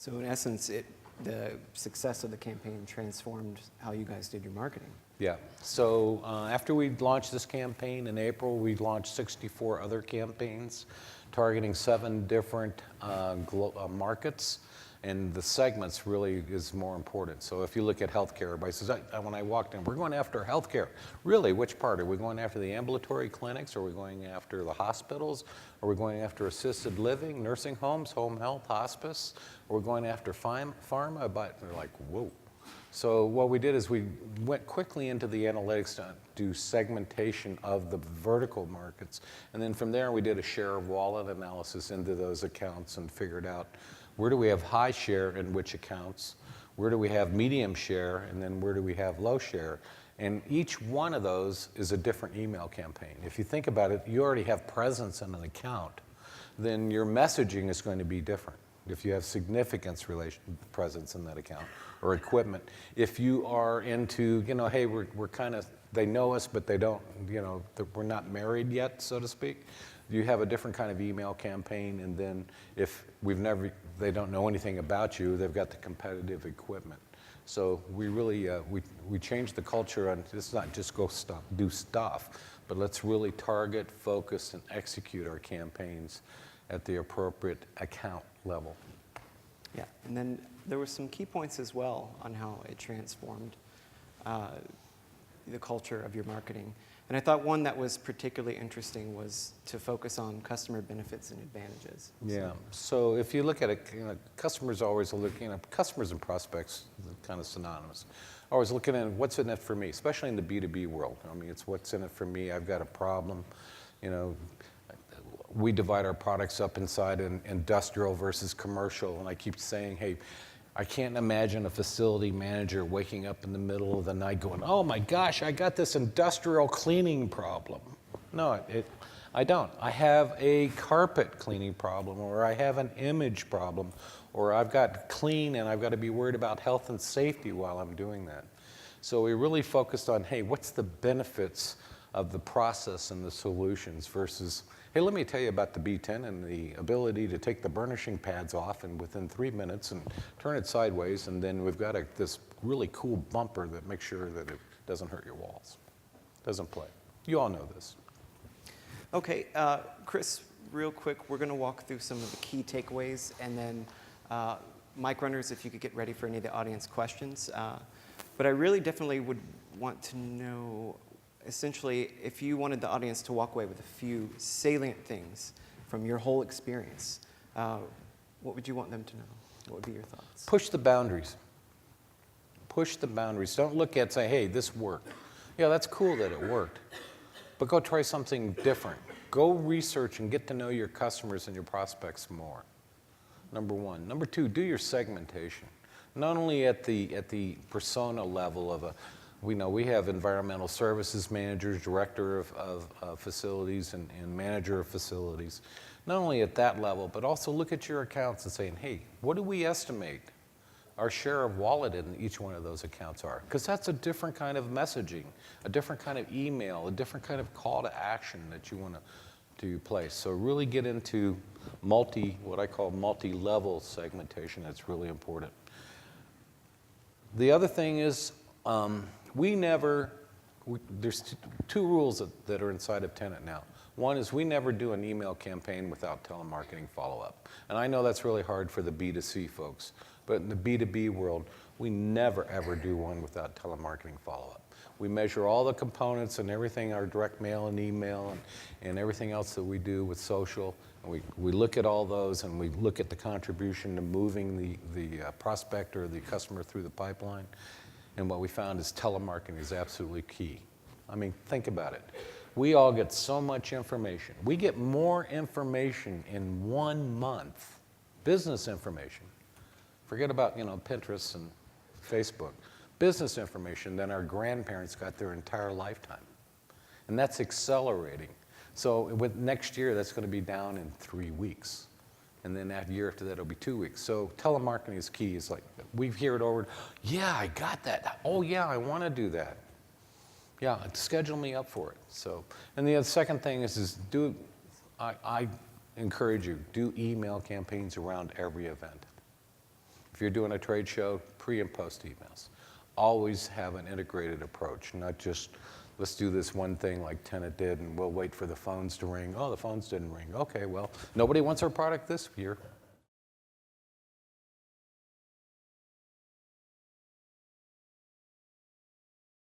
So in essence, the success of the campaign transformed how you guys did your marketing. Yeah. So after we launched this campaign in April, we launched 64 other campaigns targeting 7 different markets. And the segments really is more important. So if you look at healthcare, everybody says, when I walked in, we're going after healthcare. Really, which part? Are we going after the ambulatory clinics? Are we going after the hospitals? Are we going after assisted living, nursing homes, home health, hospice? Are we going after pharma? But they're like, whoa. So what we did is we went quickly into the analytics to do segmentation of the vertical markets. And then from there, we did a share of wallet analysis into those accounts and figured out where do we have high share in which accounts, where do we have medium share, and then where do we have low share. And each one of those is a different email campaign. If you think about it, you already have presence in an account, then your messaging is going to be different. If you have significance presence in that account or equipment. If you are into, hey, we're kind of, they know us, but they don't, we're not married yet, so to speak. You have a different kind of email campaign, and then if they don't know anything about you, they've got the competitive equipment. So we really, we changed the culture on, it's not just do stuff, but let's really target, focus, and execute our campaigns at the appropriate account level. Yeah, and then there were some key points as well on how it transformed the culture of your marketing. And I thought one that was particularly interesting was to focus on customer benefits and advantages. Yeah, so if you look at it, customers always look, customers and prospects are kind of synonymous. Always looking at what's in it for me, especially in the B2B world. I mean, it's what's in it for me. I've got a problem. We divide our products up inside industrial versus commercial, and I keep saying, hey, I can't imagine a facility manager waking up in the middle of the night going, oh my gosh, I got this industrial cleaning problem. No, I don't. I have a carpet cleaning problem, or I have an image problem, or I've got clean and I've got to be worried about health and safety while I'm doing that. So we really focused on, hey, what's the benefits of the process and the solutions versus, hey, let me tell you about the B10 and the ability to take the burnishing pads off and within 3 minutes and turn it sideways, and then we've got this really cool bumper that makes sure that it doesn't hurt your walls, doesn't play. You all know this. Okay, Chris, real quick, we're going to walk through some of the key takeaways, and then mic runners, if you could get ready for any of the audience questions. But I really definitely would want to know, essentially, if you wanted the audience to walk away with a few salient things from your whole experience, what would you want them to know? What would be your thoughts? Push the boundaries. Push the boundaries. Don't look at, say, hey, this worked. Yeah, that's cool that it worked. But go try something different. Go research and get to know your customers and your prospects more. Number one. Number two, do your segmentation. Not only at the persona level of we have environmental services managers, director of facilities, and manager of facilities. Not only at that level, but also look at your accounts and saying, hey, what do we estimate our share of wallet in each one of those accounts are? Because that's a different kind of messaging, a different kind of email, a different kind of call to action that you want to place. So really get into what I call multi-level segmentation. That's really important. The other thing is, there's two rules that are inside of Tenet now. One is we never do an email campaign without telemarketing follow-up. And I know that's really hard for the B2C folks, but in the B2B world, we never ever do one without telemarketing follow-up. We measure all the components and everything, our direct mail and email and everything else that we do with social. And we look at all those, and we look at the contribution to moving the prospect or the customer through the pipeline. And what we found is telemarketing is absolutely key. I mean, think about it. We all get so much information. We get more information in 1 month, business information. Forget about, Pinterest and Facebook. Business information than our grandparents got their entire lifetime. And that's accelerating. So with next year, that's going to be down in 3 weeks. And then that year after that, it'll be 2 weeks. So telemarketing is key. It's like, we hear it over, yeah, I got that. Oh, yeah, I want to do that. Yeah, schedule me up for it. So, and the second thing is I encourage you, do email campaigns around every event. If you're doing a trade show, pre and post emails. Always have an integrated approach, not just let's do this one thing like Tenet did and we'll wait for the phones to ring. Oh, the phones didn't ring. Okay, well, nobody wants our product this year.